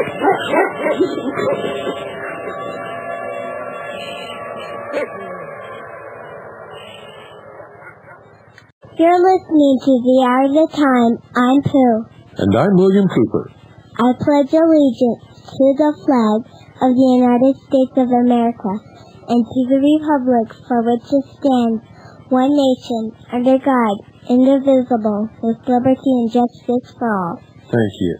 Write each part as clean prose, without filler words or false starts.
You're listening to The Hour of the Time. I'm Pooh. And I'm William Cooper. I pledge allegiance to the flag of the United States of America and to the republic for which it stands, one nation, under God, indivisible, with liberty and justice for all. Thank you.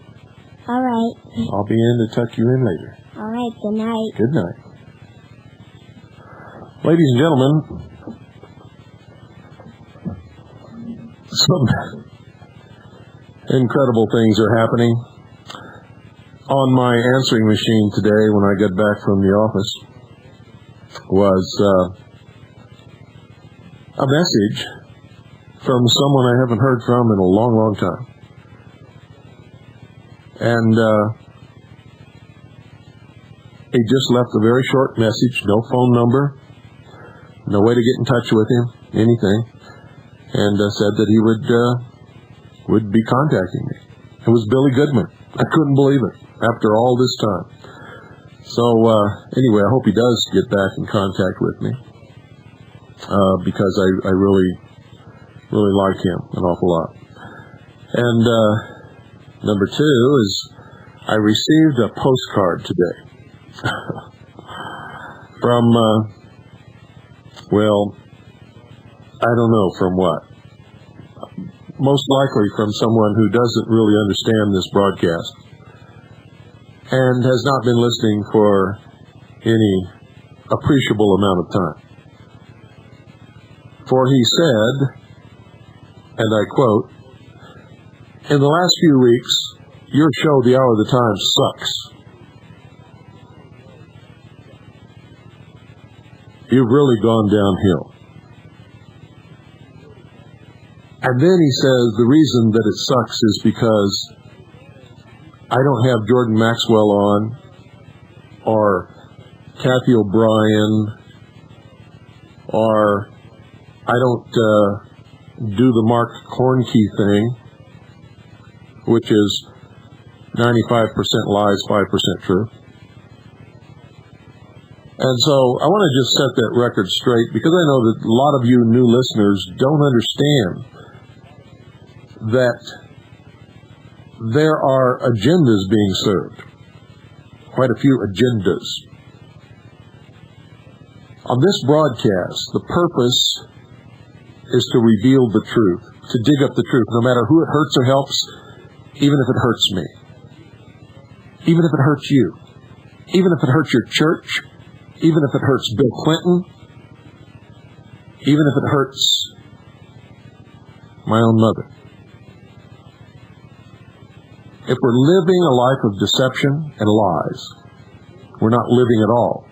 All right. I'll be in to tuck you in later. All right. Good night. Good night. Ladies and gentlemen, some incredible things are happening. On my answering machine today when I got back from the office was a message from someone I haven't heard from in a long, long time. And he just left a very short message, no phone number, no way to get in touch with him, anything. And said that he would be contacting me. It was Billy Goodman. I couldn't believe it after all this time. So anyway, I hope he does get back in contact with me because I really like him an awful lot. And number two is I received a postcard today from I don't know from what. Most likely from someone who doesn't really understand this broadcast and has not been listening for any appreciable amount of time. For he said, and I quote, "In the last few weeks, your show, The Hour of the Time, sucks. You've really gone downhill." And then he says the reason that it sucks is because I don't have Jordan Maxwell on, or Kathy O'Brien, or I don't do the Mark Kornke thing, which is 95% lies, 5% truth. And so I want to just set that record straight because I know that a lot of you new listeners don't understand that there are agendas being served. Quite a few agendas. On this broadcast, the purpose is to reveal the truth, to dig up the truth, no matter who it hurts or helps, even if it hurts me, even if it hurts you, even if it hurts your church, even if it hurts Bill Clinton, even if it hurts my own mother. If we're living a life of deception and lies, we're not living at all.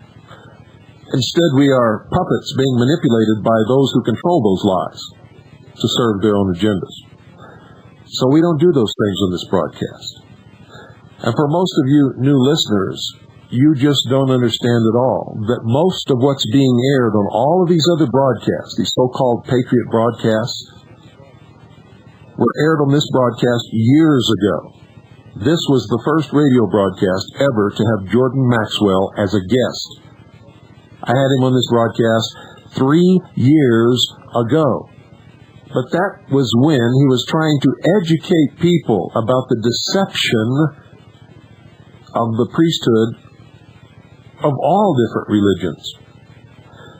Instead, we are puppets being manipulated by those who control those lies to serve their own agendas. So we don't do those things on this broadcast. And for most of you new listeners, you just don't understand at all that most of what's being aired on all of these other broadcasts, these so-called Patriot broadcasts, were aired on this broadcast years ago. This was the first radio broadcast ever to have Jordan Maxwell as a guest. I had him on this broadcast 3 years ago. But that was when he was trying to educate people about the deception of the priesthood of all different religions.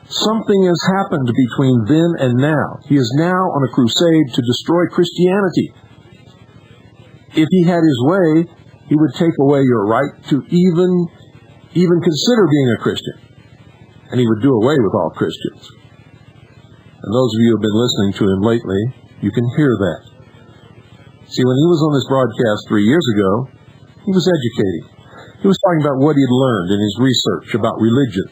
Something has happened between then and now. He is now on a crusade to destroy Christianity. If he had his way, he would take away your right to even consider being a Christian. And he would do away with all Christians. And those of you who have been listening to him lately, you can hear that. See, when he was on this broadcast 3 years ago, he was educating. He was talking about what he had learned in his research about religion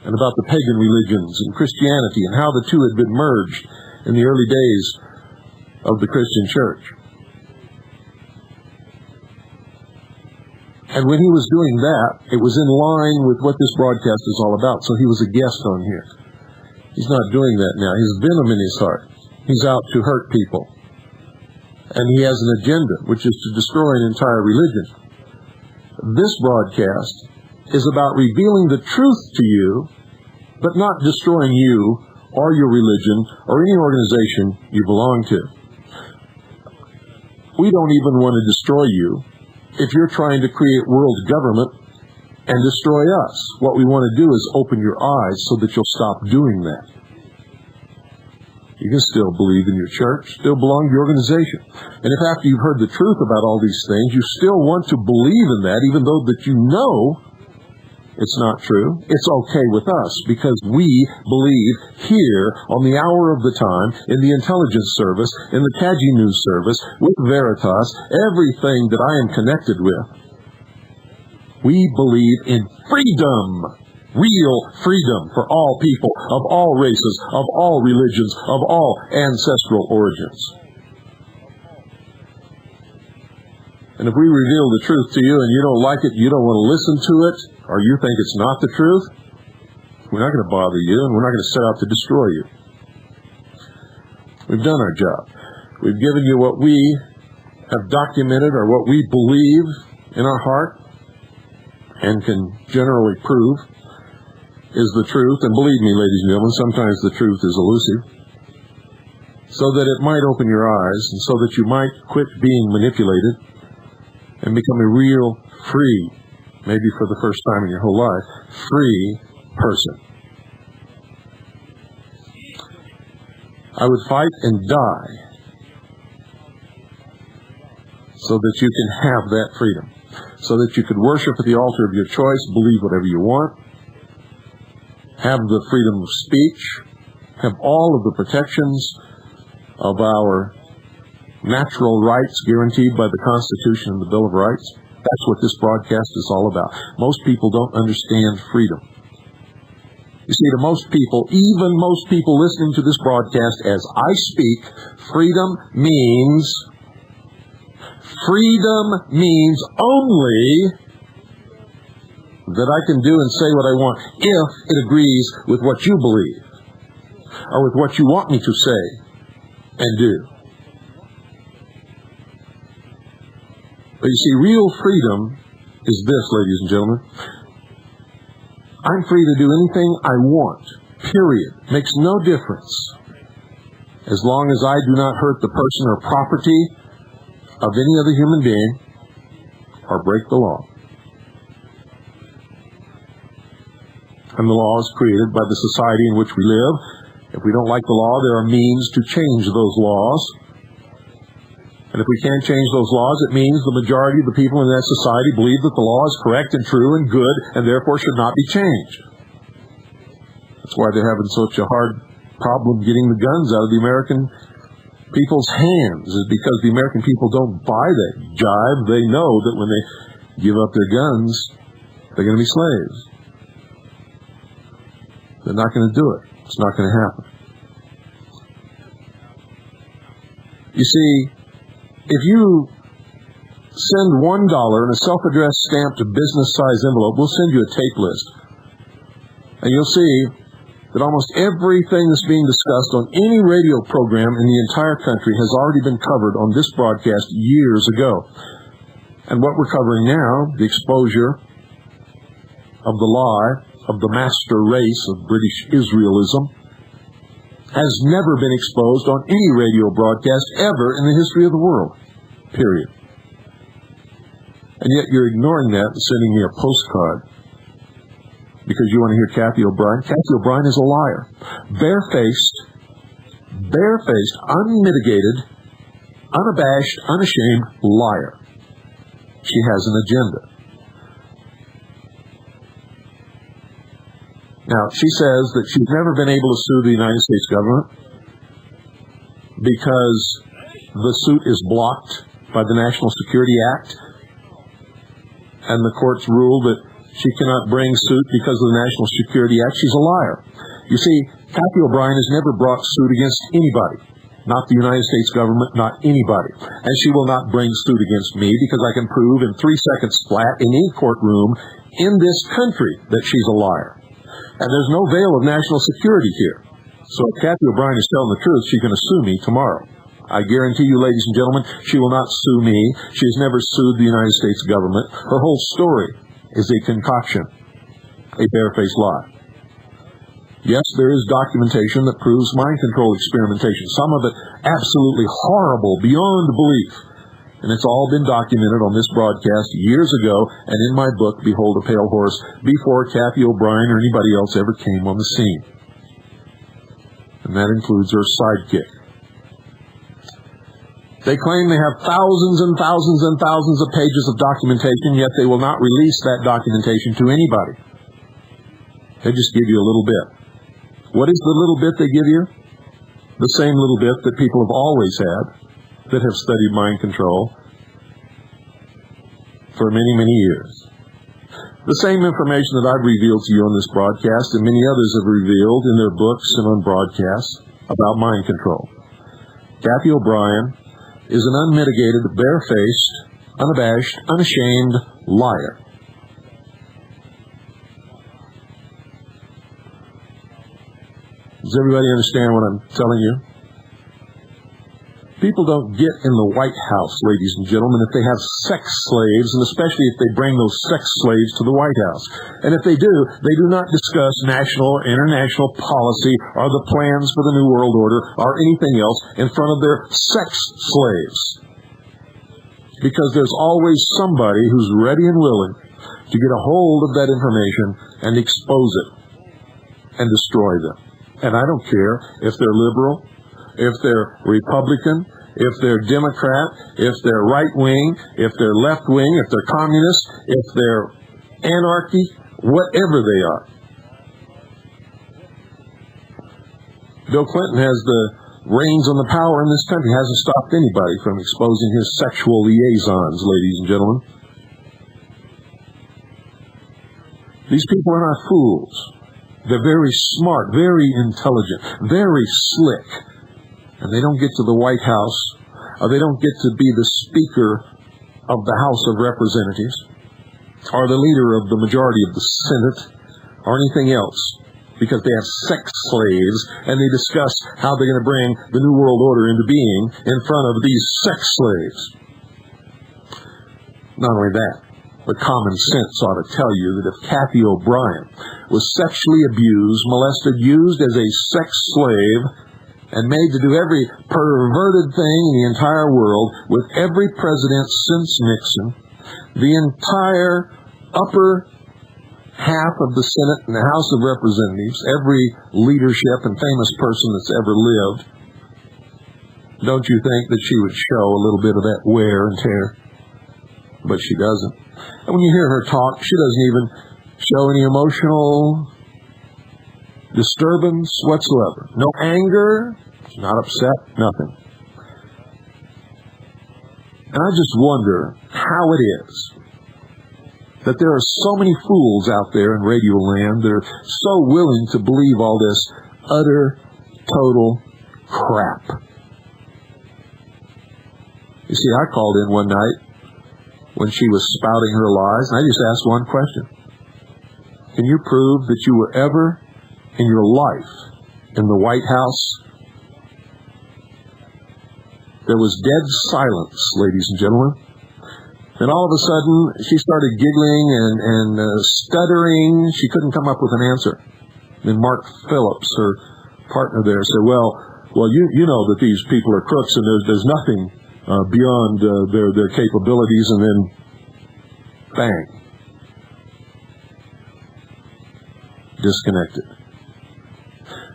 and about the pagan religions and Christianity and how the two had been merged in the early days of the Christian church. And when he was doing that, it was in line with what this broadcast is all about. So he was a guest on here. He's not doing that now. He's venom in his heart. He's out to hurt people. And he has an agenda, which is to destroy an entire religion. This broadcast is about revealing the truth to you, but not destroying you or your religion or any organization you belong to. We don't even want to destroy you if you're trying to create world government and destroy us. What we want to do is open your eyes so that you'll stop doing that. You can still believe in your church, still belong to your organization. And if after you've heard the truth about all these things, you still want to believe in that, even though that you know it's not true, it's okay with us, because we believe here on the hour of the time, in the intelligence service, in the Kaji News service, with Veritas, everything that I am connected with. We believe in freedom. Real freedom for all people, of all races, of all religions, of all ancestral origins. And if we reveal the truth to you and you don't like it, you don't want to listen to it, or you think it's not the truth, we're not going to bother you, and we're not going to set out to destroy you. We've done our job. We've given you what we have documented, or what we believe in our heart, and can generally prove is the truth. And believe me, ladies and gentlemen, sometimes the truth is elusive, so that it might open your eyes, and so that you might quit being manipulated and become a real free, maybe for the first time in your whole life, free person. I would fight and die so that you can have that freedom, so that you could worship at the altar of your choice, believe whatever you want, have the freedom of speech, have all of the protections of our natural rights guaranteed by the Constitution and the Bill of Rights. That's what this broadcast is all about. Most people don't understand freedom. You see, to most people, even most people listening to this broadcast as I speak, freedom means only that I can do and say what I want if it agrees with what you believe, or with what you want me to say and do. But you see, real freedom is this, ladies and gentlemen. I'm free to do anything I want, period. Makes no difference, as long as I do not hurt the person or property of any other human being or break the law. And the law is created by the society in which we live. If we don't like the law, there are means to change those laws. And if we can't change those laws, it means the majority of the people in that society believe that the law is correct and true and good, and therefore should not be changed. That's why they're having such a hard problem getting the guns out of the American people's hands, is because the American people don't buy that jive. They know that when they give up their guns, they're going to be slaves. They're not going to do it. It's not going to happen. You see, if you send $1 in a self-addressed stamped business-size envelope, we'll send you a tape list. And you'll see that almost everything that's being discussed on any radio program in the entire country has already been covered on this broadcast years ago. And what we're covering now, the exposure of the lie of the master race of British Israelism, has never been exposed on any radio broadcast ever in the history of the world. Period. And yet you're ignoring that and sending me a postcard because you want to hear Kathy O'Brien. Kathy O'Brien is a liar. Barefaced, unmitigated, unabashed, unashamed liar. She has an agenda. Now, she says that she's never been able to sue the United States government because the suit is blocked by the National Security Act, and the courts rule that she cannot bring suit because of the National Security Act. She's a liar. You see, Kathy O'Brien has never brought suit against anybody, not the United States government, not anybody. And she will not bring suit against me because I can prove in 3 seconds flat in any courtroom in this country that she's a liar. And there's no veil of national security here. So if Kathy O'Brien is telling the truth, she's going to sue me tomorrow. I guarantee you, ladies and gentlemen, she will not sue me. She has never sued the United States government. Her whole story is a concoction, a barefaced lie. Yes, there is documentation that proves mind control experimentation, some of it absolutely horrible, beyond belief. And it's all been documented on this broadcast years ago and in my book, Behold a Pale Horse, before Kathy O'Brien or anybody else ever came on the scene. And that includes her sidekick. They claim they have thousands and thousands and thousands of pages of documentation, yet they will not release that documentation to anybody. They just give you a little bit. What is the little bit they give you? The same little bit that people have always had, that have studied mind control for many, many years. The same information that I've revealed to you on this broadcast and many others have revealed in their books and on broadcasts about mind control. Kathy O'Brien is an unmitigated, barefaced, unabashed, unashamed liar. Does everybody understand what I'm telling you? People don't get in the White House, ladies and gentlemen, if they have sex slaves, and especially if they bring those sex slaves to the White House. And if they do not discuss national or international policy or the plans for the New World Order or anything else in front of their sex slaves. Because there's always somebody who's ready and willing to get a hold of that information and expose it and destroy them. And I don't care if they're liberal, if they're Republican, if they're Democrat, if they're right-wing, if they're left-wing, if they're communist, if they're anarchy, whatever they are. Bill Clinton has the reins on the power in this country, hasn't stopped anybody from exposing his sexual liaisons, ladies and gentlemen. These people are not fools. They're very smart, very intelligent, very slick. And they don't get to the White House, or they don't get to be the Speaker of the House of Representatives, or the leader of the majority of the Senate, or anything else, because they have sex slaves, and they discuss how they're going to bring the New World Order into being in front of these sex slaves. Not only that, but common sense ought to tell you that if Kathy O'Brien was sexually abused, molested, used as a sex slave, and made to do every perverted thing in the entire world with every president since Nixon, the entire upper half of the Senate and the House of Representatives, every leadership and famous person that's ever lived, don't you think that she would show a little bit of that wear and tear? But she doesn't. And when you hear her talk, she doesn't even show any emotional disturbance whatsoever. No anger, not upset, nothing. And I just wonder how it is that there are so many fools out there in radio land that are so willing to believe all this utter, total crap. You see, I called in one night when she was spouting her lies, and I just asked one question. Can you prove that you were ever in your life in the White House? There was dead silence, ladies and gentlemen. And all of a sudden, she started giggling and stuttering. She couldn't come up with an answer. Then Mark Phillips, her partner there, said, well, you know that these people are crooks and there's nothing beyond their capabilities. And then, bang, disconnected.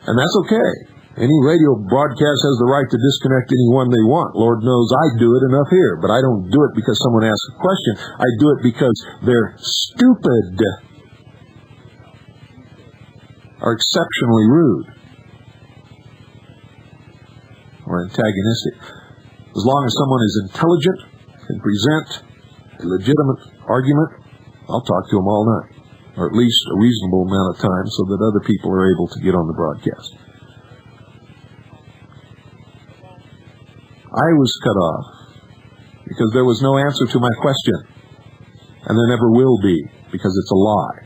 And that's okay. Any radio broadcast has the right to disconnect anyone they want. Lord knows I do it enough here, but I don't do it because someone asks a question. I do it because they're stupid or exceptionally rude or antagonistic. As long as someone is intelligent, can present a legitimate argument, I'll talk to them all night, or at least a reasonable amount of time so that other people are able to get on the broadcast. I was cut off because there was no answer to my question, and there never will be because it's a lie.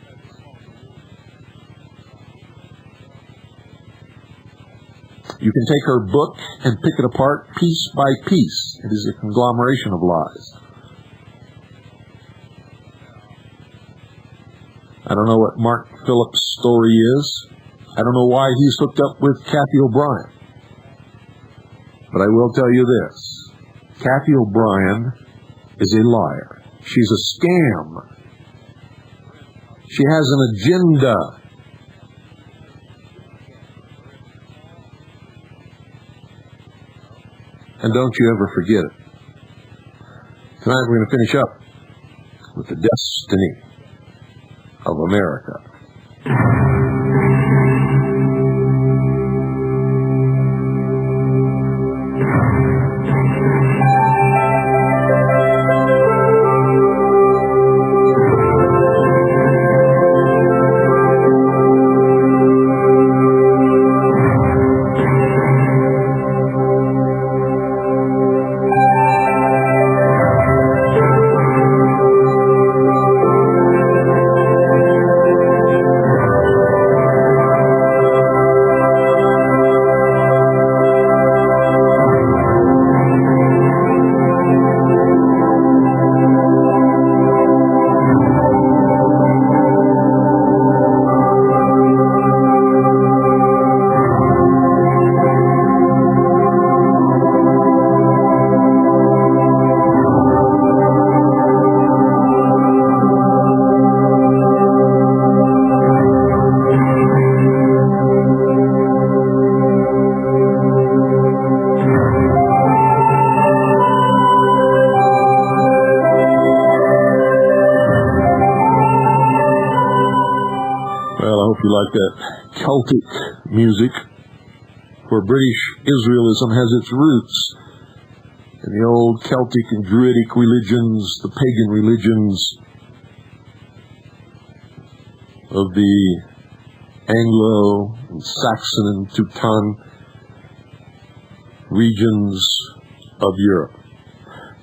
You You can take her book and pick it apart piece by piece. It is a conglomeration of lies. I don't know what Mark Phillips' story is. I don't know why he's hooked up with Kathy O'Brien. But I will tell you this. Kathy O'Brien is a liar. She's a scam. She has an agenda. And don't you ever forget it. Tonight we're going to finish up with the destiny of America. You like that Celtic music, where British Israelism has its roots in the old Celtic and Druidic religions, the pagan religions of the Anglo and Saxon and Teuton regions of Europe.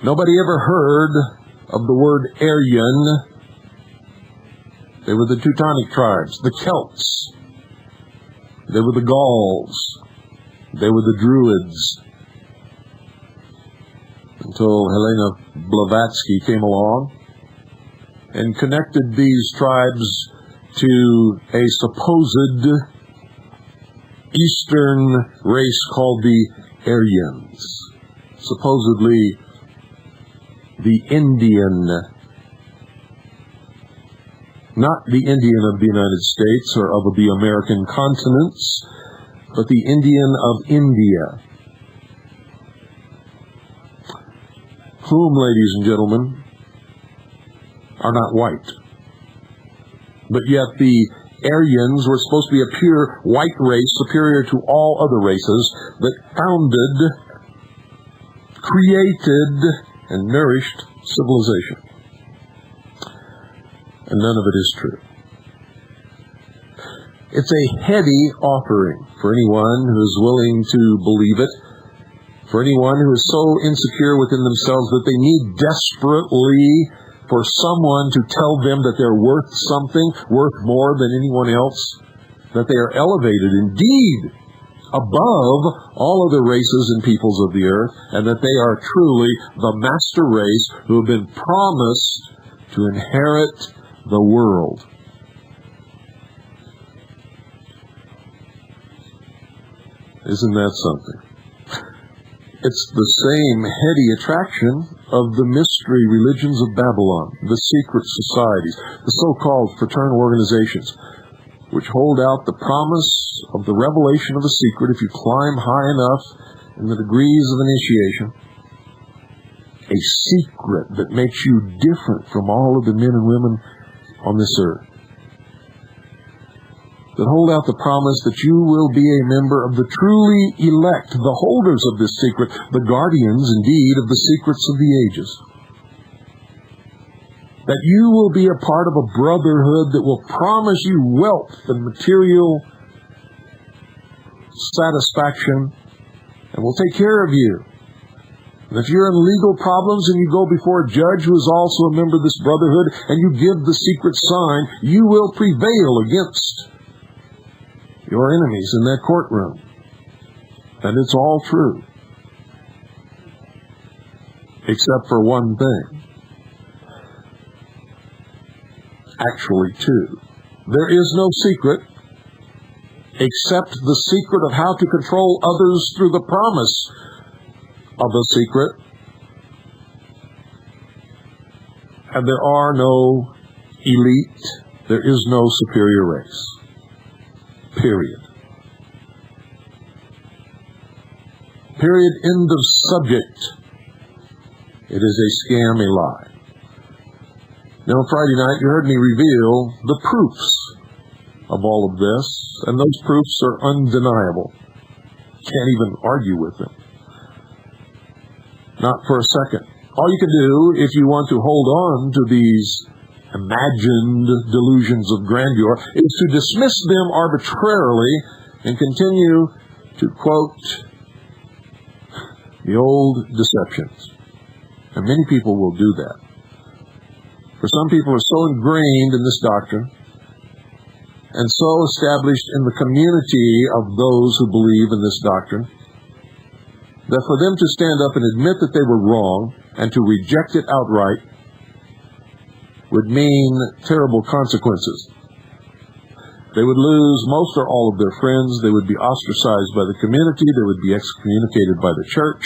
Nobody ever heard of the word Aryan. They were the Teutonic tribes, the Celts. They were the Gauls. They were the Druids. Until Helena Blavatsky came along and connected these tribes to a supposed Eastern race called the Aryans. Supposedly the Indian, not the Indian of the United States or of the American continents, but the Indian of India, whom, ladies and gentlemen, are not white. But yet the Aryans were supposed to be a pure white race, superior to all other races, that founded, created, and nourished civilization. And none of it is true. It's a heady offering for anyone who is willing to believe it, for anyone who is so insecure within themselves that they need desperately for someone to tell them that they're worth something, worth more than anyone else, that they are elevated indeed above all other races and peoples of the earth, and that they are truly the master race who have been promised to inherit the world. Isn't that something? It's the same heady attraction of the mystery religions of Babylon, the secret societies, the so-called fraternal organizations, which hold out the promise of the revelation of a secret if you climb high enough in the degrees of initiation. A secret that makes you different from all of the men and women on this earth. That hold out the promise that you will be a member of the truly elect, the holders of this secret, the guardians, indeed, of the secrets of the ages. That you will be a part of a brotherhood that will promise you wealth and material satisfaction and will take care of you. And if you're in legal problems and you go before a judge who is also a member of this brotherhood and you give the secret sign, you will prevail against your enemies in that courtroom. And it's all true. Except for one thing. Actually, two. There is no secret except the secret of how to control others through the promise of a secret. And there are no elite. There is no superior race. Period. Period. End of subject. It is a scam, a lie. Now, Friday night, you heard me reveal the proofs of all of this, and those proofs are undeniable. Can't even argue with them. Not for a second. All you can do, if you want to hold on to these imagined delusions of grandeur, is to dismiss them arbitrarily and continue to quote the old deceptions. And many people will do that. For some people are so ingrained in this doctrine and so established in the community of those who believe in this doctrine that for them to stand up and admit that they were wrong and to reject it outright would mean terrible consequences. They would lose most or all of their friends. They would be ostracized by the community. They would be excommunicated by the church.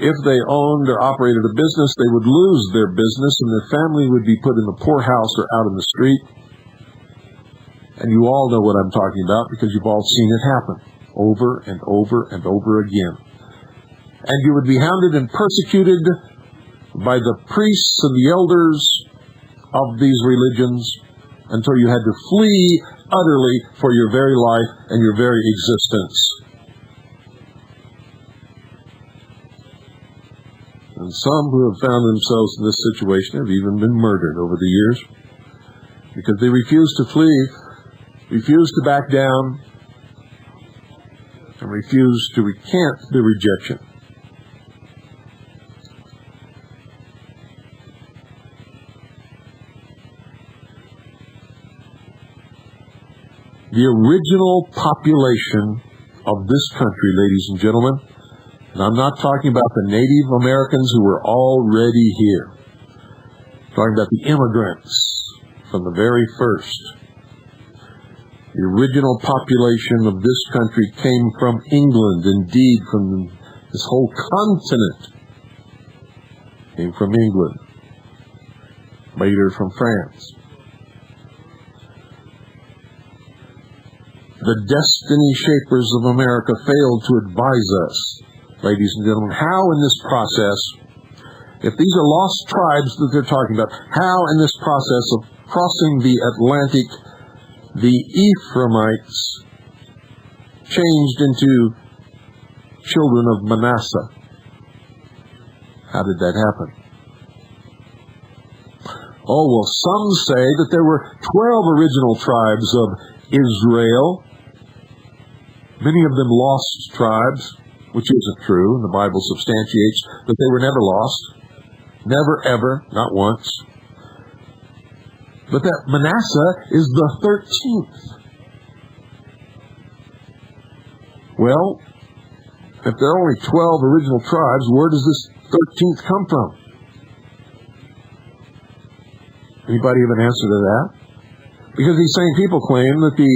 If they owned or operated a business, they would lose their business and their family would be put in the poorhouse or out in the street. And you all know what I'm talking about because you've all seen it happen over and over and over again. And you would be hounded and persecuted by the priests and the elders of these religions until you had to flee utterly for your very life and your very existence. And some who have found themselves in this situation have even been murdered over the years because they refuse to flee, refuse to back down, and refuse to recant their rejection. The original population of this country, ladies and gentlemen, and I'm not talking about the Native Americans who were already here. I'm talking about the immigrants from the very first. The original population of this country came from England, indeed from this whole continent came from England, later from France. The destiny shapers of America failed to advise us, ladies and gentlemen, how in this process, if these are lost tribes that they're talking about, how in this process of crossing the Atlantic, the Ephraimites changed into children of Manasseh. How did that happen? Oh, well, some say that there were 12 original tribes of Israel. Many of them lost tribes, which isn't true, and the Bible substantiates that they were never lost. Never, ever, not once. But that Manasseh is the 13th. Well, if there are only 12 original tribes, where does this 13th come from? Anybody have an answer to that? Because these same people claim that the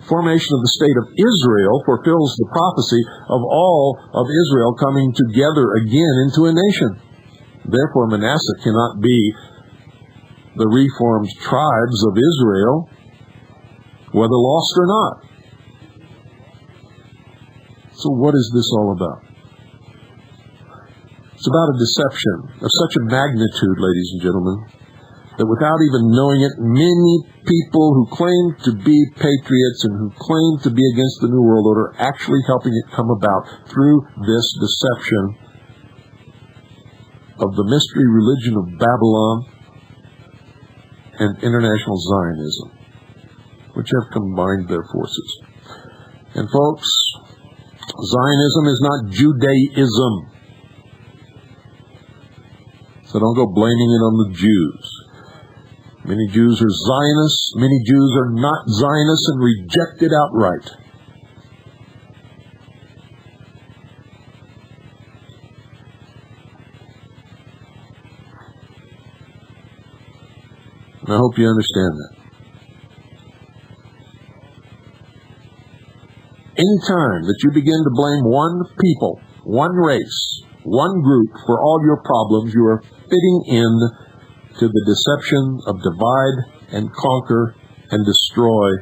formation of the state of Israel fulfills the prophecy of all of Israel coming together again into a nation. Therefore, Manasseh cannot be the reformed tribes of Israel, whether lost or not. So what is this all about? It's about a deception of such a magnitude, ladies and gentlemen, that without even knowing it, many people who claim to be patriots and who claim to be against the New World Order are actually helping it come about through this deception of the mystery religion of Babylon and international Zionism, which have combined their forces. And folks, Zionism is not Judaism. So don't go blaming it on the Jews. Many Jews are Zionists. Many Jews are not Zionists and reject it outright. And I hope you understand that. Anytime that you begin to blame one people, one race, one group for all your problems, you are fitting in to the deception of divide and conquer and destroy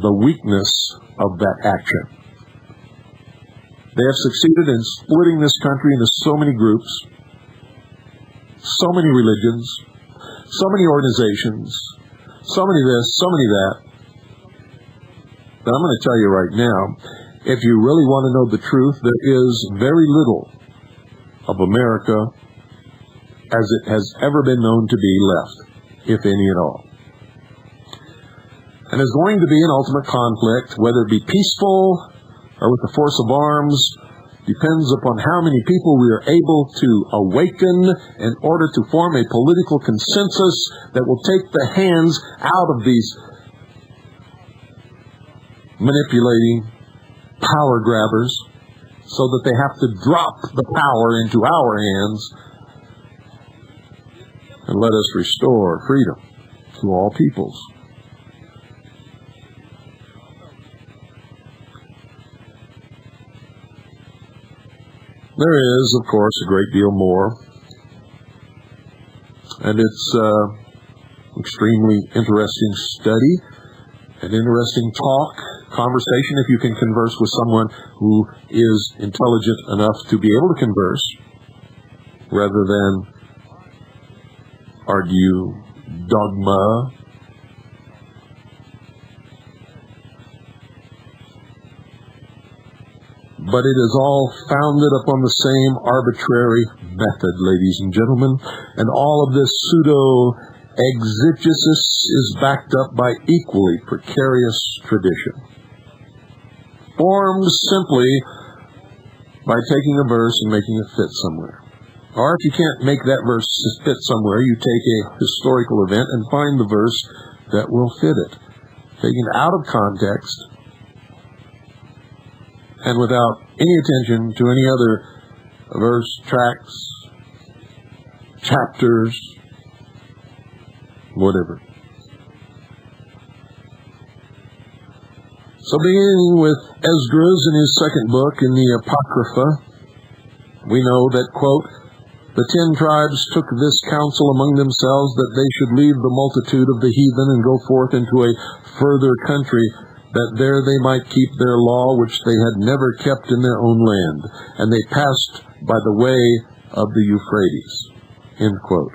the weakness of that action. They have succeeded in splitting this country into so many groups, so many religions, so many organizations, so many this, so many that. But I'm going to tell you right now, if you really want to know the truth, there is very little of America as it has ever been known to be left, if any at all. And there's going to be an ultimate conflict, whether it be peaceful or with the force of arms, depends upon how many people we are able to awaken in order to form a political consensus that will take the hands out of these manipulating power grabbers so that they have to drop the power into our hands and let us restore freedom to all peoples. There is, of course, a great deal more, and it's extremely interesting study, an interesting conversation if you can converse with someone who is intelligent enough to be able to converse rather than argue dogma. But it is all founded upon the same arbitrary method, ladies and gentlemen, and all of this pseudo-exegesis is backed up by equally precarious tradition, formed simply by taking a verse and making it fit somewhere. Or if you can't make that verse fit somewhere, you take a historical event and find the verse that will fit it, taken out of context and without any attention to any other verse, tracts, chapters, whatever. So beginning with Esdras in his second book in the Apocrypha, we know that, quote, "The 10 tribes took this counsel among themselves that they should leave the multitude of the heathen and go forth into a further country, that there they might keep their law which they had never kept in their own land. And they passed by the way of the Euphrates." End quote.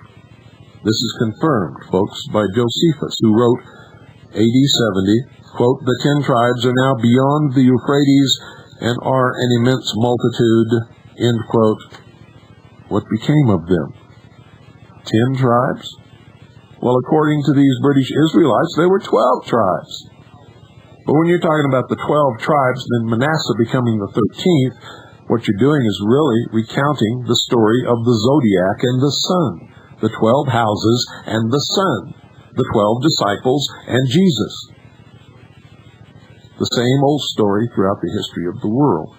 This is confirmed, folks, by Josephus, who wrote AD 70, quote, "The 10 tribes are now beyond the Euphrates and are an immense multitude." End quote. What became of them? 10 tribes? Well, according to these British Israelites, there were 12 tribes. But when you're talking about the 12 tribes, then Manasseh becoming the 13th, what you're doing is really recounting the story of the zodiac and the sun, the 12 houses and the sun, the 12 disciples and Jesus. The same old story throughout the history of the world.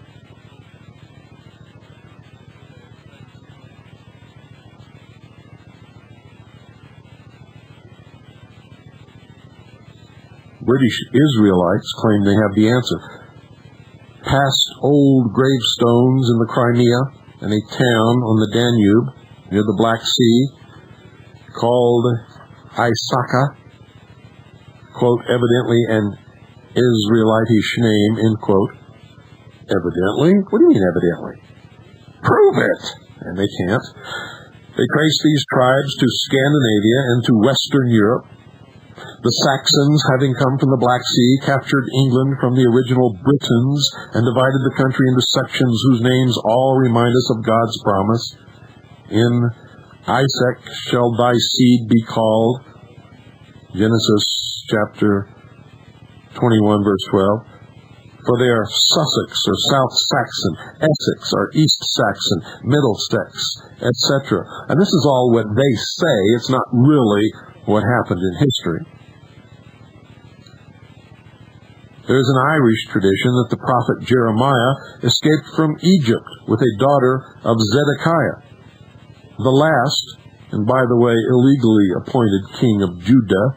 British Israelites claim they have the answer. Past old gravestones in the Crimea and a town on the Danube near the Black Sea called Isaka, quote, "evidently an Israelitish name," end quote. Evidently? What do you mean evidently? Prove it! And they can't. They trace these tribes to Scandinavia and to Western Europe. The Saxons, having come from the Black Sea, captured England from the original Britons and divided the country into sections whose names all remind us of God's promise. In Isaac shall thy seed be called, Genesis chapter 21, verse 12. For they are Sussex or South Saxon, Essex or East Saxon, Middlesex, etc. And this is all what they say. It's not really what happened in history. There is an Irish tradition that the prophet Jeremiah escaped from Egypt with a daughter of Zedekiah. The last and by the way, illegally appointed king of Judah.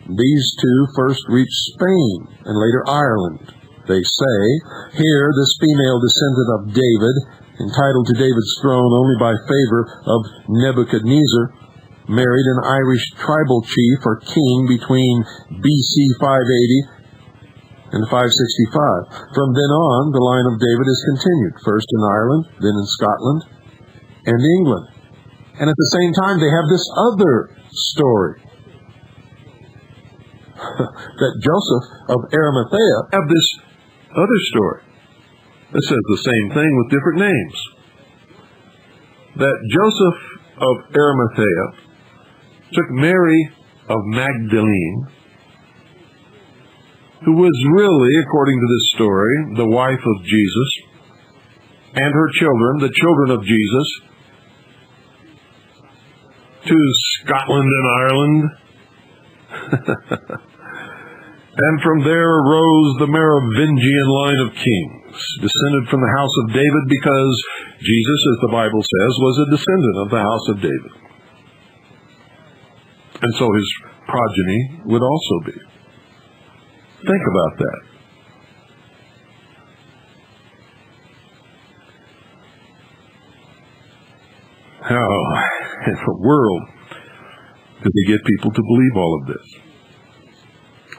These two first reached Spain and later Ireland. They say, here this female descendant of David, entitled to David's throne only by favor of Nebuchadnezzar, married an Irish tribal chief or king between BC 580 and 565. From then on, the line of David is continued, first in Ireland, then in Scotland, and England. And at the same time, they have this other story, that Joseph of Arimathea have this other story that says the same thing with different names. That Joseph of Arimathea took Mary of Magdalene, who was really, according to this story, the wife of Jesus, and her children, the children of Jesus, to Scotland and Ireland. And from there arose the Merovingian line of kings, descended from the house of David, because Jesus, as the Bible says, was a descendant of the house of David. And so his progeny would also be. Think about that. How in the world did they get people to believe all of this?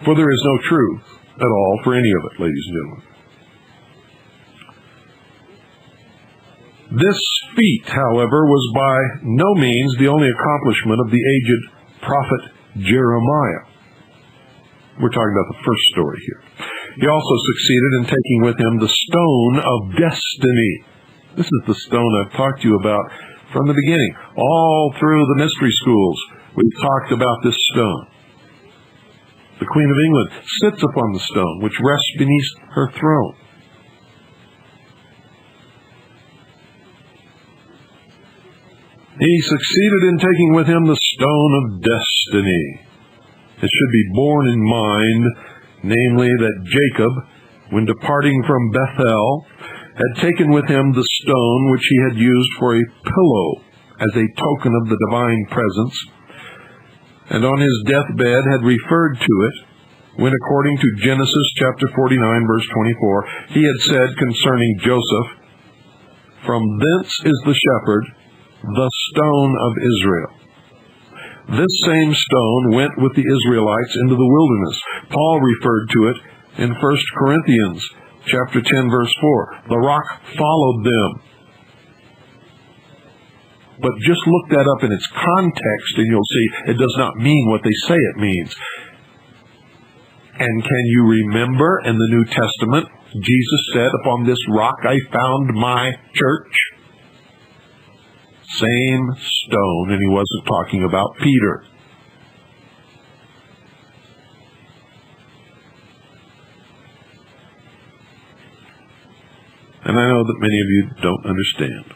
For there is no truth at all for any of it, ladies and gentlemen. This feat, however, was by no means the only accomplishment of the aged prophet Jeremiah. We're talking about the first story here. He also succeeded in taking with him the stone of destiny. This is the stone I've talked to you about from the beginning. All through the mystery schools, we've talked about this stone. The Queen of England sits upon the stone, which rests beneath her throne. He succeeded in taking with him the stone of destiny. It should be borne in mind, namely, that Jacob, when departing from Bethel, had taken with him the stone which he had used for a pillow as a token of the divine presence, and on his deathbed had referred to it, when according to Genesis chapter 49, verse 24, he had said concerning Joseph, "From thence is the shepherd, the stone of Israel." This same stone went with the Israelites into the wilderness. Paul referred to it in 1 Corinthians chapter 10, verse 4. The rock followed them. But just look that up in its context and you'll see it does not mean what they say it means. And can you remember in the New Testament, Jesus said, "Upon this rock I found my church"? Same stone, and he wasn't talking about Peter. And I know that many of you don't understand.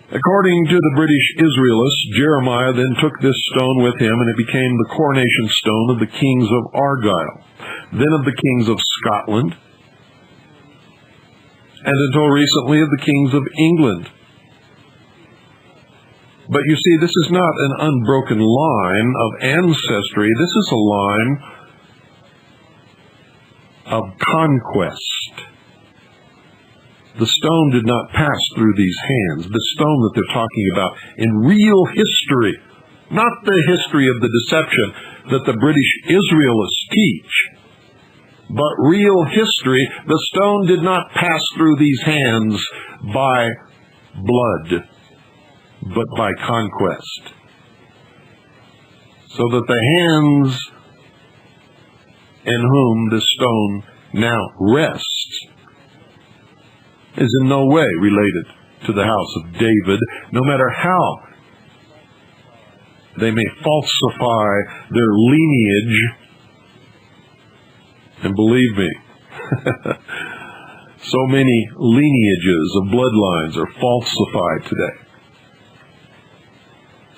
According to the British Israelists, Jeremiah then took this stone with him, and it became the coronation stone of the kings of Argyle, then of the kings of Scotland, and until recently of the kings of England. But you see, this is not an unbroken line of ancestry. This is a line of conquest. The stone did not pass through these hands. The stone that they're talking about in real history, not the history of the deception that the British Israelists teach, but real history, the stone did not pass through these hands by blood, but by conquest. So that the hands in whom this stone now rests is in no way related to the house of David, no matter how they may falsify their lineage. And believe me, so many lineages of bloodlines are falsified today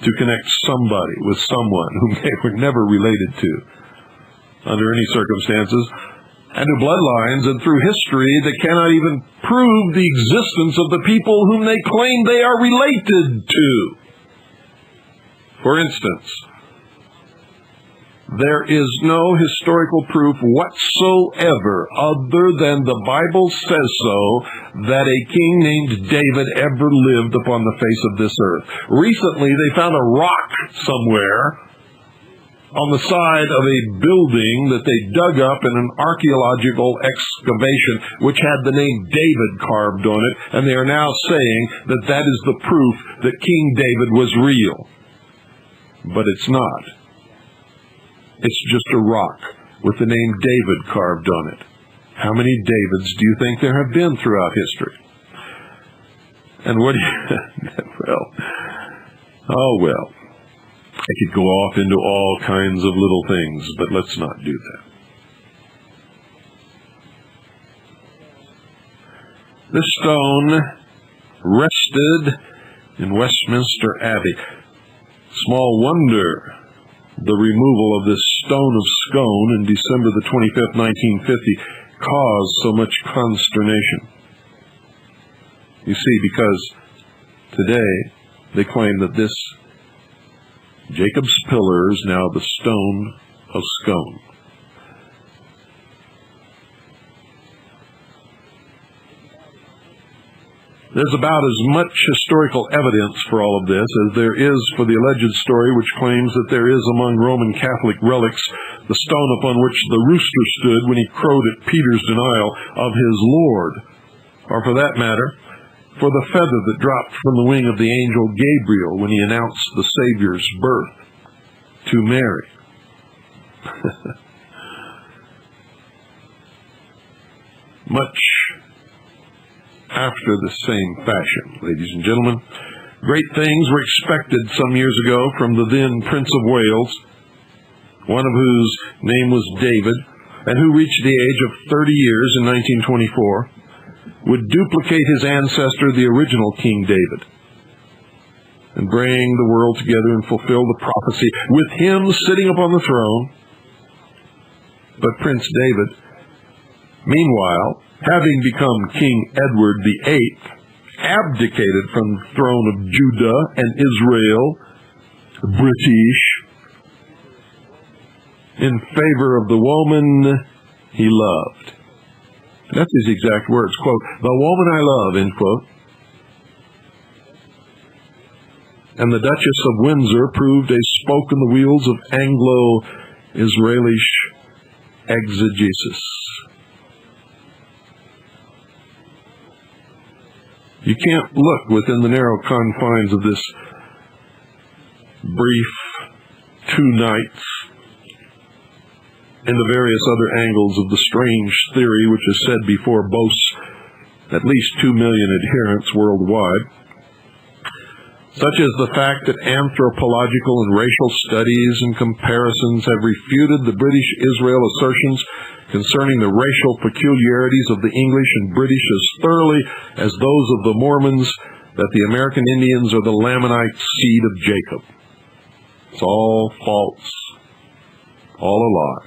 to connect somebody with someone whom they were never related to under any circumstances. and to bloodlines and through history that cannot even prove the existence of the people whom they claim they are related to. For instance, there is no historical proof whatsoever, other than the Bible says so, that a king named David ever lived upon the face of this earth. Recently, they found a rock somewhere on the side of a building that they dug up in an archaeological excavation, which had the name David carved on it, and they are now saying that that is the proof that King David was real. But it's not. It's just a rock with the name David carved on it. How many Davids do you think there have been throughout history? And what do you... well, I could go off into all kinds of little things, but let's not do that. This stone rested in Westminster Abbey. Small wonder the removal of this stone of Scone in December the 25th, 1950, caused so much consternation. You see, because today they claim that this Jacob's pillar is now the stone of Scone. There's about as much historical evidence for all of this as there is for the alleged story which claims that there is among Roman Catholic relics the stone upon which the rooster stood when he crowed at Peter's denial of his Lord, or for that matter, for the feather that dropped from the wing of the angel Gabriel when he announced the Savior's birth to Mary. Much after the same fashion, ladies and gentlemen, great things were expected some years ago from the then Prince of Wales, one of whose name was David, and who reached the age of 30 years in 1924, would duplicate his ancestor, the original King David, and bring the world together and fulfill the prophecy with him sitting upon the throne. But Prince David, meanwhile, having become King Edward VIII, abdicated from the throne of Judah and Israel, British, in favor of the woman he loved. That's his exact words, quote, "the woman I love," end quote. And the Duchess of Windsor proved a spoke in the wheels of Anglo-Israeli exegesis. You can't look within the narrow confines of this brief 2 nights in the various other angles of the strange theory which is said before boasts at least 2 million adherents worldwide, such as the fact that anthropological and racial studies and comparisons have refuted the British Israel assertions concerning the racial peculiarities of the English and British as thoroughly as those of the Mormons that the American Indians are the Lamanite seed of Jacob. It's all false, all a lie.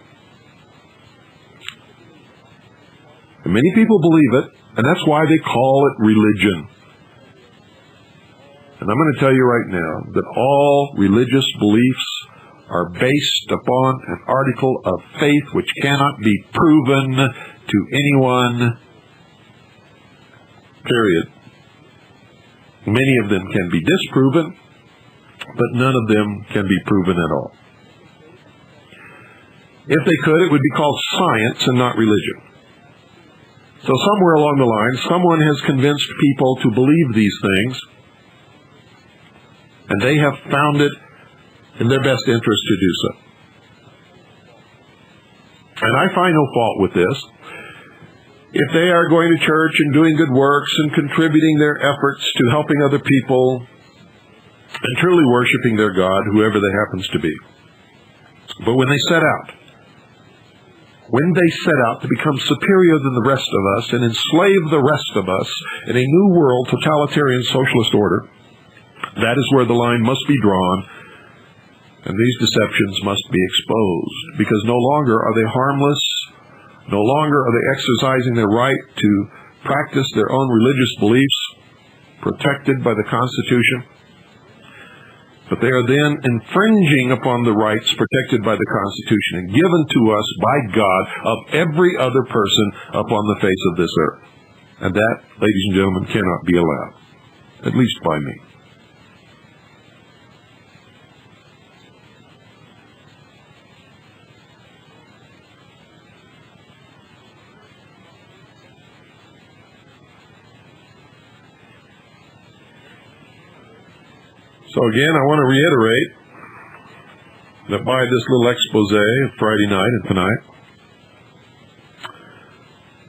And many people believe it, and that's why they call it religion. And I'm going to tell you right now that all religious beliefs are based upon an article of faith which cannot be proven to anyone, period. Many of them can be disproven, but none of them can be proven at all. If they could, it would be called science and not religion. So somewhere along the line, someone has convinced people to believe these things, and they have found it in their best interest to do so. And I find no fault with this. If they are going to church and doing good works and contributing their efforts to helping other people and truly worshiping their God, whoever they happens to be. But when they set out to become superior than the rest of us and enslave the rest of us in a new world totalitarian socialist order, that is where the line must be drawn, and these deceptions must be exposed, because no longer are they harmless No longer are they exercising their right to practice their own religious beliefs, protected by the Constitution, but they are then infringing upon the rights protected by the Constitution and given to us by God of every other person upon the face of this earth. And that, ladies and gentlemen, cannot be allowed, at least by me. So again, I want to reiterate that by this little expose of Friday night and tonight,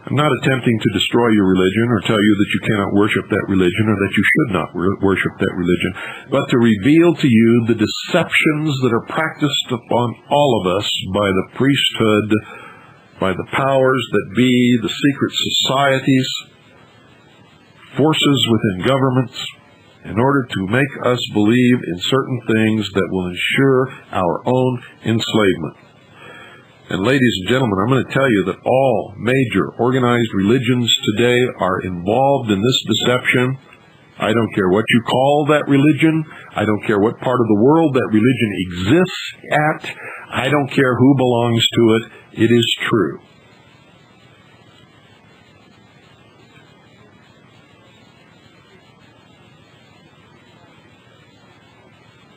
I'm not attempting to destroy your religion or tell you that you cannot worship that religion or that you should not worship that religion, but to reveal to you the deceptions that are practiced upon all of us by the priesthood, by the powers that be, the secret societies, forces within governments, in order to make us believe in certain things that will ensure our own enslavement. And ladies and gentlemen, I'm going to tell you that all major organized religions today are involved in this deception. I don't care what you call that religion. I don't care what part of the world that religion exists at. I don't care who belongs to it. It is true.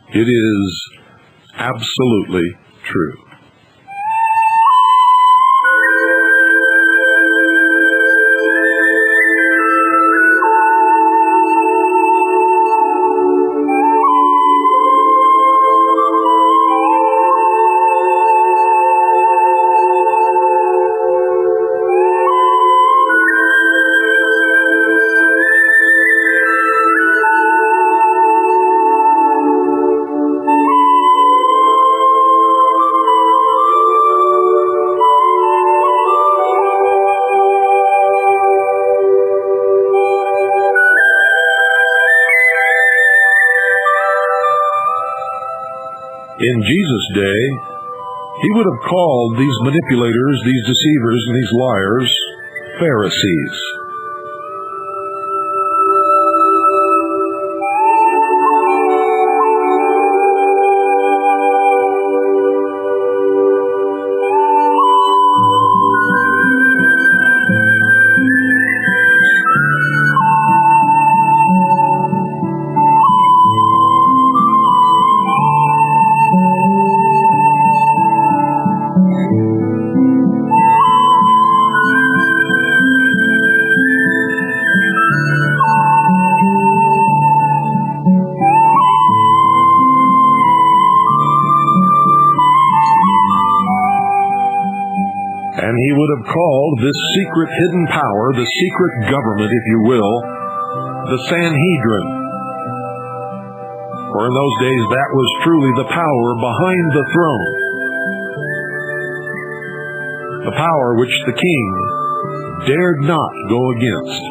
It is absolutely true. In Jesus' day, he would have called these manipulators, these deceivers, and these liars Pharisees. And he would have called this secret hidden power, the secret government, if you will, the Sanhedrin. For in those days that was truly the power behind the throne. The power which the king dared not go against.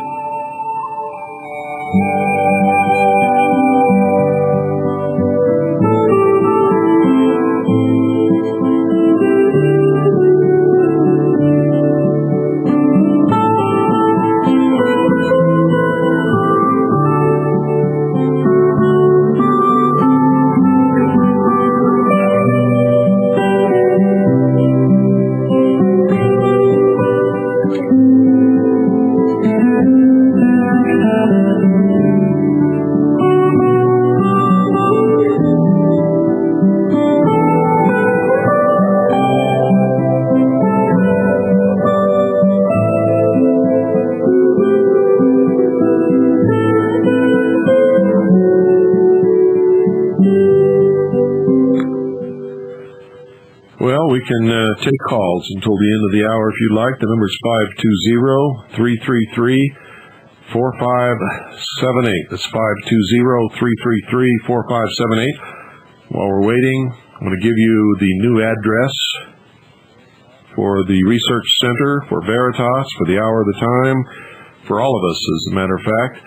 Well, we can take calls until the end of the hour if you'd like. The number is 520-333-4578. That's 520-333-4578. While we're waiting, I'm going to give you the new address for the Research Center, for Veritas, for the Hour of the Time, for all of us, as a matter of fact.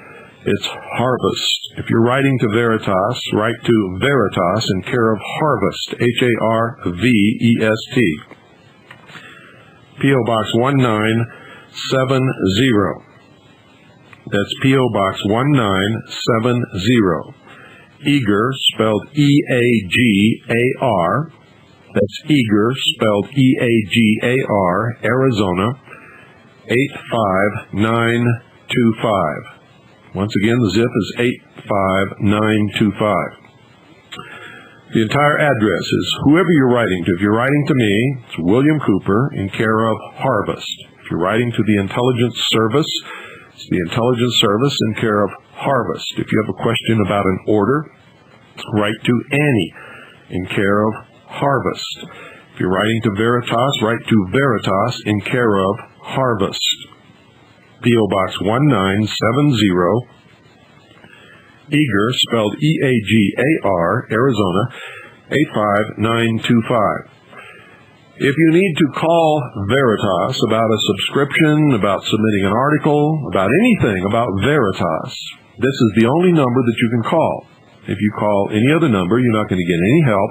It's Harvest. If you're writing to Veritas, write to Veritas in care of Harvest, Harvest. P.O. Box 1970. That's P.O. Box 1970. Eager, spelled E-A-G-A-R. That's Eager, spelled E-A-G-A-R, Arizona, 85925. Once again, the zip is 85925. The entire address is whoever you're writing to. If you're writing to me, it's William Cooper in care of Harvest. If you're writing to the Intelligence Service, it's the Intelligence Service in care of Harvest. If you have a question about an order, write to Annie in care of Harvest. If you're writing to Veritas, write to Veritas in care of Harvest. P.O. Box 1970, Eager, spelled E-A-G-A-R, Arizona, 85925. If you need to call Veritas about a subscription, about submitting an article, about anything about Veritas, this is the only number that you can call. If you call any other number, you're not going to get any help,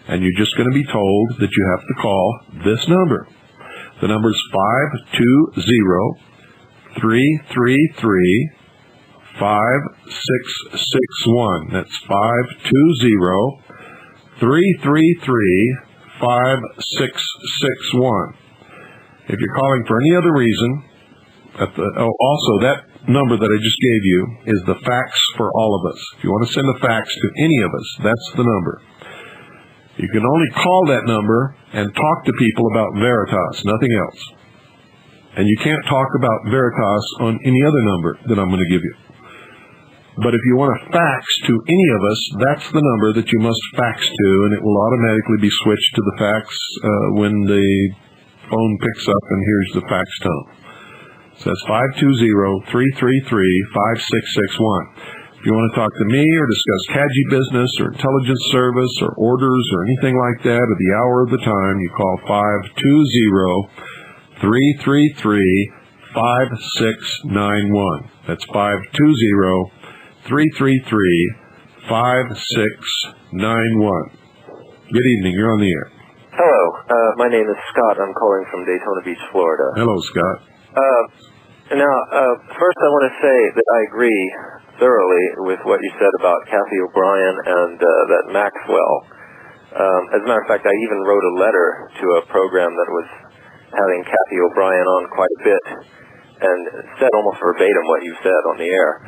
and you're just going to be told that you have to call this number. The number is 520-333-5661. That's 520-333-5661. If you're calling for any other reason, also that number that I just gave you is the fax for all of us. If you want to send a fax to any of us, that's the number. You can only call that number and talk to people about Veritas, nothing else. And you can't talk about Veritas on any other number that I'm going to give you. But if you want to fax to any of us, that's the number that you must fax to, and it will automatically be switched to the fax when the phone picks up and hears the fax tone. So that's 520-333-5661. If you want to talk to me or discuss CAGI business or intelligence service or orders or anything like that at the hour of the time, you call 520-333-5691. That's 520-333-5691. Good evening. You're on the air. Hello. My name is Scott. I'm calling from Daytona Beach, Florida. Hello, Scott. First I want to say that I agree thoroughly with what you said about Kathy O'Brien and that Maxwell. As a matter of fact, I even wrote a letter to a program that was having Kathy O'Brien on quite a bit and said almost verbatim what you said on the air.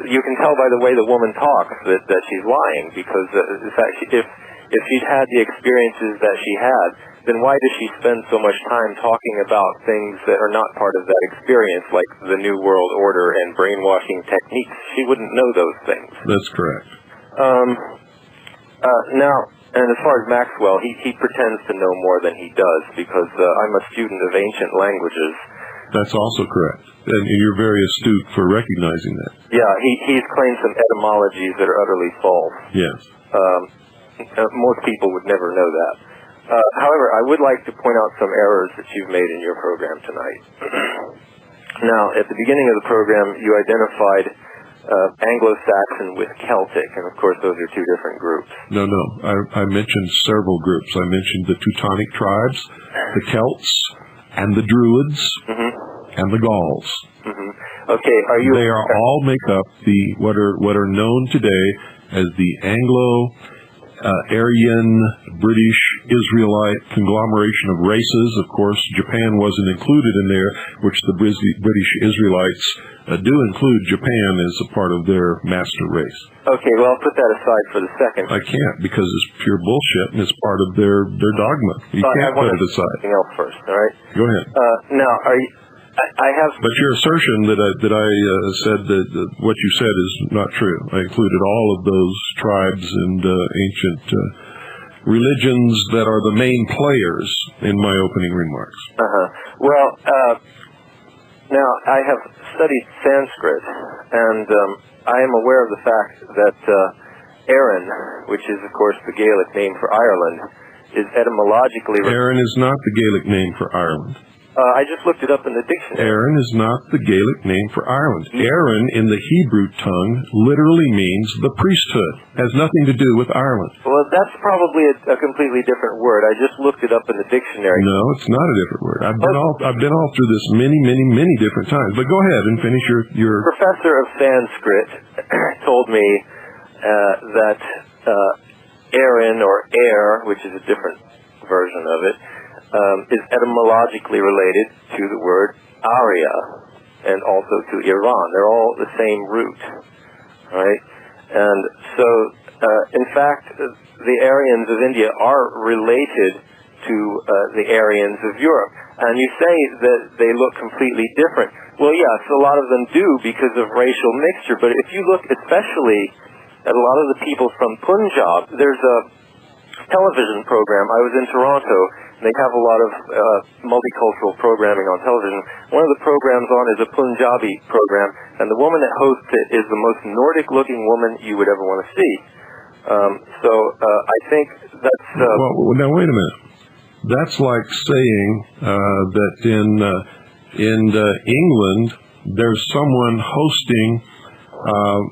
You can tell by the way the woman talks that she's lying, because in fact, if she'd had the experiences that she had, then why does she spend so much time talking about things that are not part of that experience, like the New World Order and brainwashing techniques? She wouldn't know those things. That's correct. Now, and as far as Maxwell, he pretends to know more than he does, because I'm a student of ancient languages. That's also correct. And you're very astute for recognizing that. Yeah, he's claimed some etymologies that are utterly false. Yes. Most people would never know that. However, I would like to point out some errors that you've made in your program tonight. Now, at the beginning of the program, you identified Anglo-Saxon with Celtic, and of course those are two different groups. No. I mentioned several groups. I mentioned the Teutonic tribes, the Celts, and the Druids, and the Gauls. Okay, They are all make up what are known today as the Anglo-Aryan, British, Israelite conglomeration of races. Of course, Japan wasn't included in there, which the British Israelites do include Japan as a part of their master race. Okay, well, I'll put that aside for the second. I can't, because it's pure bullshit, and it's part of their dogma. You can't put it aside. Something else first, all right? Go ahead. Now, But your assertion that I said that what you said is not true. I included all of those tribes and ancient religions that are the main players in my opening remarks. Well, now I have studied Sanskrit, and I am aware of the fact that Erin, which is of course the Gaelic name for Ireland, is etymologically... Erin is not the Gaelic name for Ireland. I just looked it up in the dictionary. Aaron is not the Gaelic name for Ireland. Aaron in the Hebrew tongue literally means the priesthood. Has nothing to do with Ireland. Well, that's probably a completely different word. I just looked it up in the dictionary. No, it's not a different word. I've been all through this many different times. But go ahead and finish your... Professor of Sanskrit told me that Aaron, or air, which is a different version of it, is etymologically related to the word Arya and also to Iran. They're all the same root, right? And so, in fact, the Aryans of India are related to the Aryans of Europe. And you say that they look completely different. Well, yes, a lot of them do because of racial mixture. But if you look especially at a lot of the people from Punjab, there's a television program. I was in Toronto. They have a lot of multicultural programming on television. One of the programs on is a Punjabi program, and the woman that hosts it is the most Nordic-looking woman you would ever want to see. So I think that's... Well, now, wait a minute. That's like saying that in England, there's someone hosting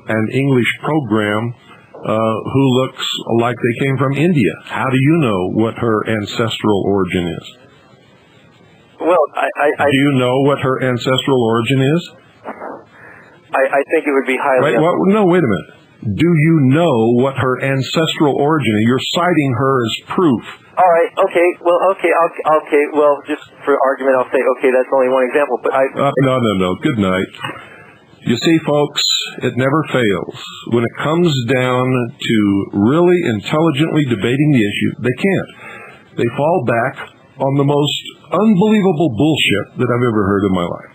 an English program who looks like they came from India. How do you know what her ancestral origin is? Well, do you know what her ancestral origin is? I think it would be highly... No, wait a minute. Do you know what her ancestral origin is? You're citing her as proof. All right, okay, well, just for argument, I'll say, okay, that's only one example, but No, good night. You see, folks, it never fails. When it comes down to really intelligently debating the issue, they can't. They fall back on the most unbelievable bullshit that I've ever heard in my life.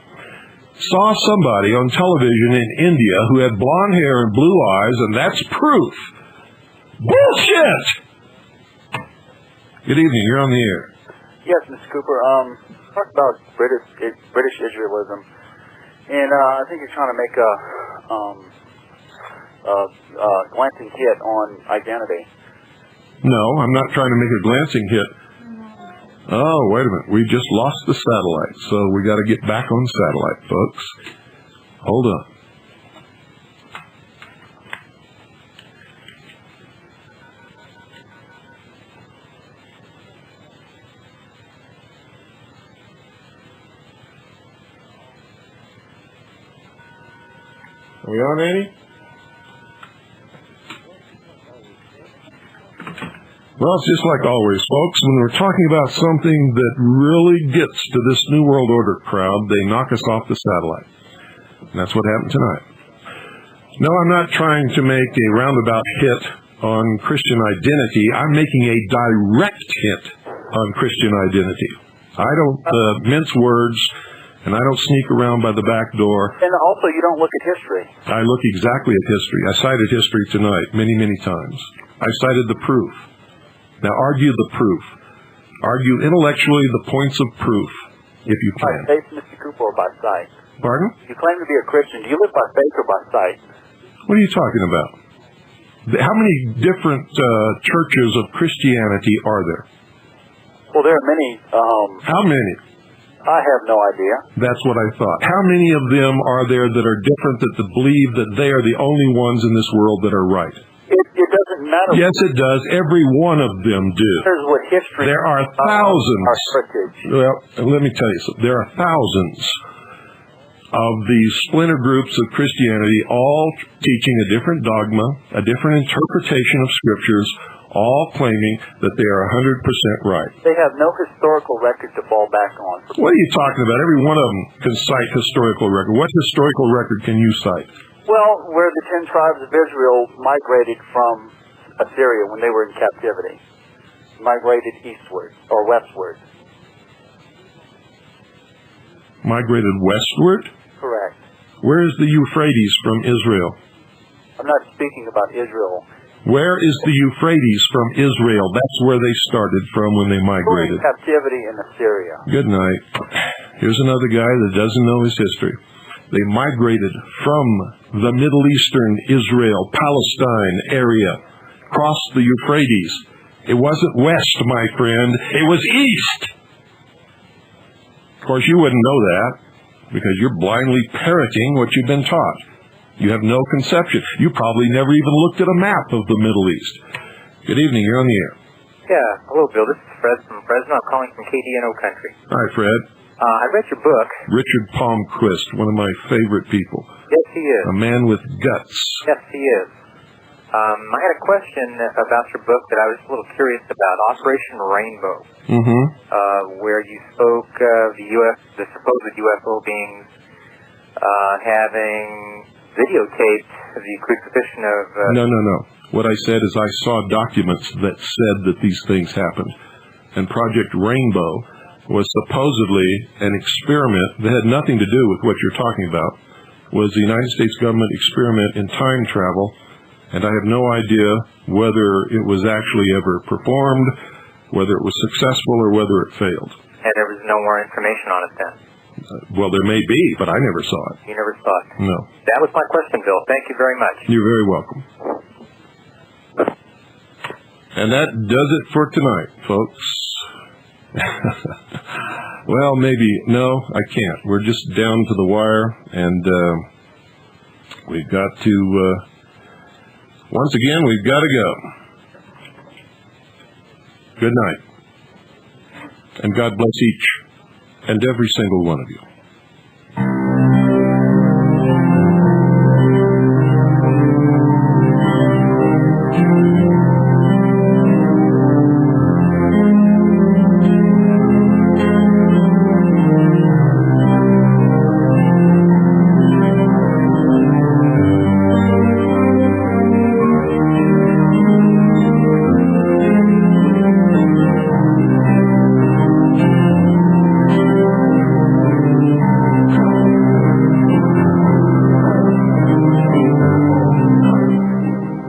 Saw somebody on television in India who had blonde hair and blue eyes, and that's proof. Bullshit! Good evening, you're on the air. Yes, Mr. Cooper. Talk about British Israelism. And I think you're trying to make a glancing hit on identity. No, I'm not trying to make a glancing hit. Oh, wait a minute. We just lost the satellite, so we got to get back on satellite, folks. Hold on. Are we on, Annie? Well, it's just like always, folks. When we're talking about something that really gets to this New World Order crowd, they knock us off the satellite. And that's what happened tonight. No, I'm not trying to make a roundabout hit on Christian identity. I'm making a direct hit on Christian identity. I don't mince words, and I don't sneak around by the back door. And also, you don't look at history. I look exactly at history. I cited history tonight many times. I cited the proof. Now, argue the proof. Argue intellectually the points of proof, if you can. By faith, Mr. Cooper, or by sight? Pardon? You claim to be a Christian. Do you live by faith or by sight? What are you talking about? How many different churches of Christianity are there? Well, there are many. How many? I have no idea. That's what I thought. How many of them are there that are different, that believe that they are the only ones in this world that are right? It doesn't matter. Yes, it does. Every one of them do. Here's what history... There are thousands. Well, let me tell you something. There are thousands of these splinter groups of Christianity, all teaching a different dogma, a different interpretation of scriptures, all claiming that they are 100% right. They have no historical record to fall back on. What are you talking about? Every one of them can cite historical record. What historical record can you cite? Well, where the 10 tribes of Israel migrated from Assyria when they were in captivity. Migrated eastward, or westward. Migrated westward? Correct. Where is the Euphrates from Israel? I'm not speaking about Israel. Where is the Euphrates from Israel? That's where they started from when they migrated. Captivity in Assyria. Good night. Here's another guy that doesn't know his history. They migrated from the Middle Eastern Israel, Palestine area, crossed the Euphrates. It wasn't west, my friend. It was east. Of course, you wouldn't know that because you're blindly parroting what you've been taught. You have no conception. You probably never even looked at a map of the Middle East. Good evening. You're on the air. Yeah. Hello, Bill. This is Fred from Fresno. I'm calling from KDNO Country. Hi, Fred. I read your book. Richard Palmquist, one of my favorite people. Yes, he is. A man with guts. Yes, he is. I had a question about your book that I was a little curious about, Operation Rainbow, where you spoke of the supposed UFO beings having videotaped the crucifixion of... No. What I said is I saw documents that said that these things happened. And Project Rainbow was supposedly an experiment that had nothing to do with what you're talking about. Was the United States government experiment in time travel, and I have no idea whether it was actually ever performed, whether it was successful, or whether it failed. And there was no more information on it then? Well, there may be, but I never saw it. You never saw it? No. That was my question, Bill. Thank you very much. You're very welcome. And that does it for tonight, folks. Well, maybe. No, I can't. We're just down to the wire, and we've got to... once again, we've got to go. Good night. And God bless each and every single one of you.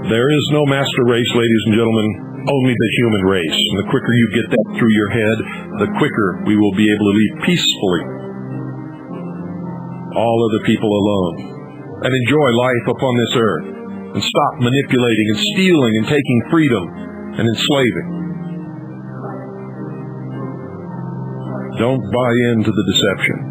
There is no master race, ladies and gentlemen, only the human race. And the quicker you get that through your head, the quicker we will be able to leave peacefully all other people alone and enjoy life upon this earth and stop manipulating and stealing and taking freedom and enslaving. Don't buy into the deception.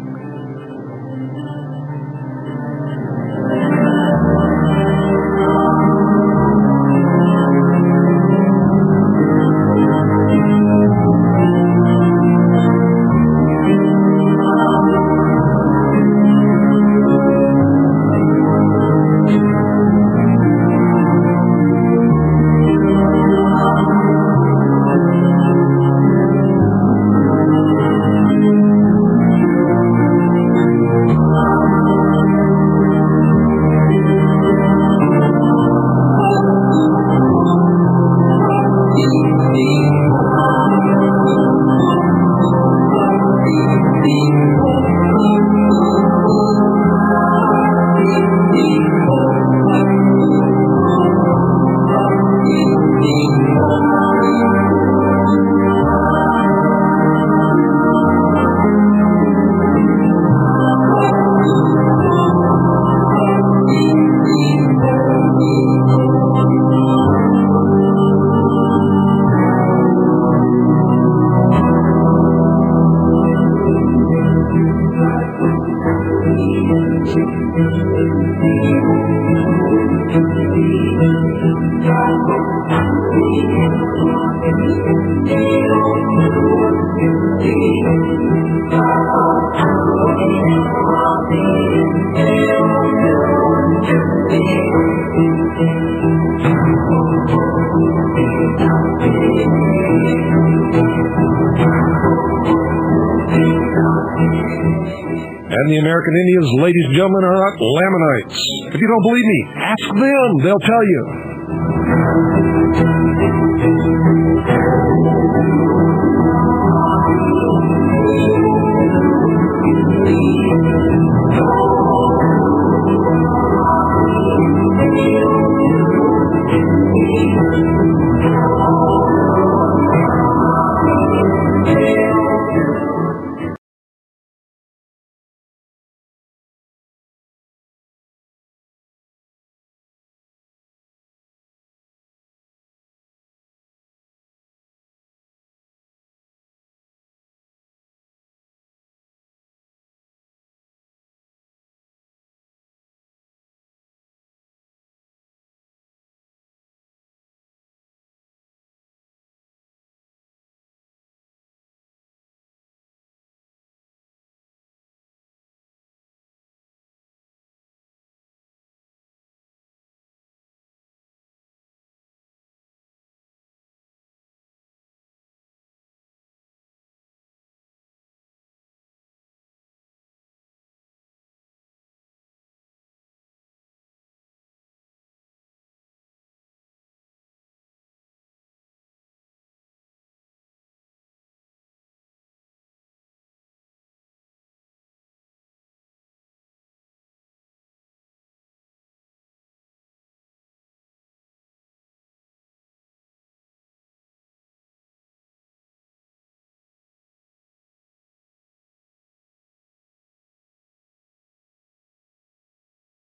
And the American Indians, ladies and gentlemen, are not Lamanites. If you don't believe me, ask them. They'll tell you.